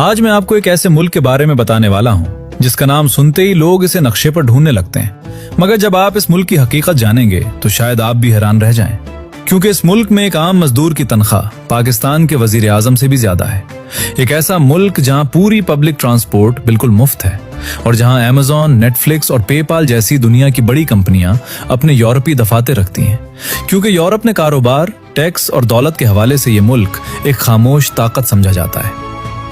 आज मैं आपको एक ऐसे मुल्क के बारे में बताने वाला हूँ जिसका नाम सुनते ही लोग इसे नक्शे पर ढूंढने लगते हैं, मगर जब आप इस मुल्क की हकीकत जानेंगे तो शायद आप भी हैरान रह जाएं, क्योंकि इस मुल्क में एक आम मजदूर की तनख्वाह पाकिस्तान के वजीर आजम से भी ज्यादा है। एक ऐसा मुल्क जहां पूरी पब्लिक ट्रांसपोर्ट बिल्कुल मुफ्त है और जहां अमेज़न, नेटफ्लिक्स और पेपाल जैसी दुनिया की बड़ी कंपनियां अपने यूरोपीय दफातर रखती हैं, क्योंकि यूरोप ने कारोबार, टैक्स और दौलत के हवाले से ये मुल्क एक खामोश ताकत समझा जाता है।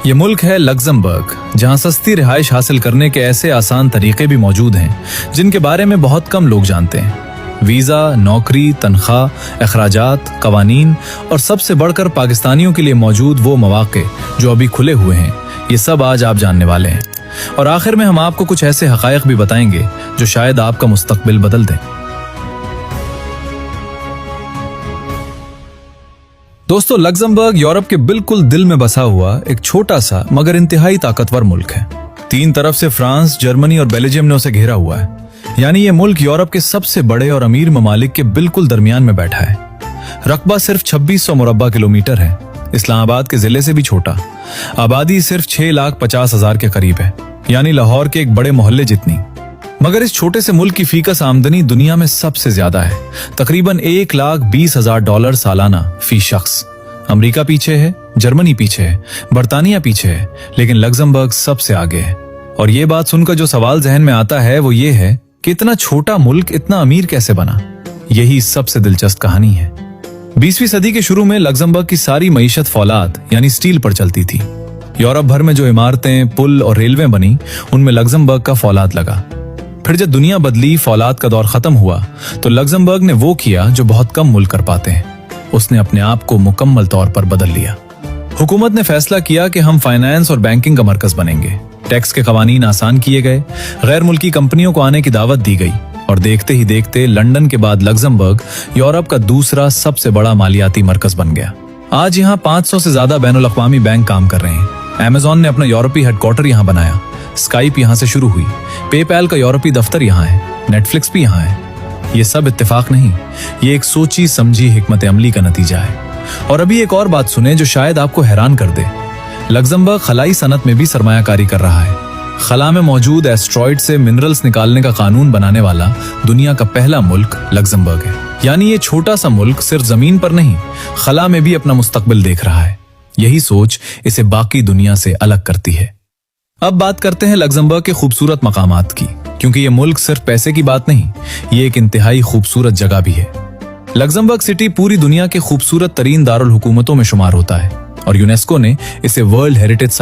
ये मुल्क है लग्जमबर्ग, जहां सस्ती रिहाइश हासिल करने के ऐसे आसान तरीके भी मौजूद हैं जिनके बारे में बहुत कम लोग जानते हैं। वीजा, नौकरी, तनख्वाह, अखराजात, कवानीन और सबसे बढ़कर पाकिस्तानियों के लिए मौजूद वो मौके जो अभी खुले हुए हैं, ये सब आज आप जानने वाले हैं। और आखिर में हम आपको कुछ ऐसे हकायक भी बताएंगे जो शायद आपका मुस्तकबिल बदल दें। दोस्तों, लग्जमबर्ग यूरोप के बिल्कुल दिल में बसा हुआ एक छोटा सा मगर इंतहाई ताकतवर मुल्क है। तीन तरफ से फ्रांस, जर्मनी और बेल्जियम ने उसे घेरा हुआ है, यानी ये मुल्क यूरोप के सबसे बड़े और अमीर ममालिक के बिल्कुल दरमियान में बैठा है। रकबा सिर्फ 2600 मुरब्बा किलोमीटर है, इस्लामाबाद के जिले से भी छोटा। आबादी सिर्फ 6,50,000 के करीब है, यानी लाहौर के एक बड़े मोहल्ले जितनी। मगर इस छोटे से मुल्क की फीकस आमदनी दुनिया में सबसे ज्यादा है, तकरीबन $1,20,000 सालाना फी शख्स। अमेरिका पीछे है, जर्मनी पीछे है, बर्तानिया पीछे है, लेकिन लग्जमबर्ग सबसे आगे है। और ये बात सुनकर जो सवाल जहन में आता है वो ये है कि इतना छोटा मुल्क इतना अमीर कैसे बना। यही सबसे दिलचस्प कहानी है। 20वीं सदी के शुरू में लग्जमबर्ग की सारी मईशत फौलाद यानी स्टील पर चलती थी। यूरोप भर में जो इमारतें, पुल और रेलवे बनी, उनमें लग्जमबर्ग का फौलाद लगा। फिर जब दुनिया बदली, फौलाद का दौर खत्म हुआ, तो लग्जमबर्ग ने वो किया जो बहुत कम मुल्क कर पाते हैं। उसने अपने आप को मुकम्मल तौर पर बदल लिया। हुकूमत ने फैसला किया कि हम फाइनेंस और बैंकिंग का मरकज बनेंगे। टैक्स के कवानीन आसान किए गए, गैर मुल्की कंपनियों को आने की दावत दी गई और देखते ही देखते लंदन के बाद लग्जमबर्ग यूरोप का दूसरा सबसे बड़ा मालियाती मरकज बन गया। आज यहाँ 500 से ज्यादा बैनुल अक़वामी बैंक काम कर रहे हैं। अमेज़न ने अपना यूरोपीय हेडक्वार्टर यहाँ बनाया, स्काइप यहाँ से शुरू हुई, पेपैल का यूरोपीय दफ्तर यहाँ है, नेटफ्लिक्स भी यहाँ है। ये सब इत्तेफाक नहीं, ये एक सोची समझी हिकमत अमली का नतीजा है। और अभी एक और बात सुने जो शायद आपको हैरान कर दे। लग्जमबर्ग खलाई सनत में भी सरमायाकारी कर रहा है। खला में मौजूद एस्ट्रॉइड से मिनरल्स निकालने का कानून बनाने वाला दुनिया का पहला मुल्क लग्जमबर्ग है। यानी ये छोटा सा मुल्क सिर्फ जमीन पर नहीं, खला में भी अपना मुस्तकबिल देख रहा है। यही सोच इसे बाकी दुनिया से अलग करती है। अब बात करते हैं लग्जमबर्ग के खूबसूरत मकामात की, क्योंकि ये मुल्क सिर्फ पैसे की बात नहीं, ये एक इंतहाई खूबसूरत जगह भी है। लग्जमबर्ग सिटी पूरी दुनिया के खूबसूरत तरीन दारुल हुकूमतों में शुमार होता है और यूनेस्को ने इसे वर्ल्ड हेरिटेज साइट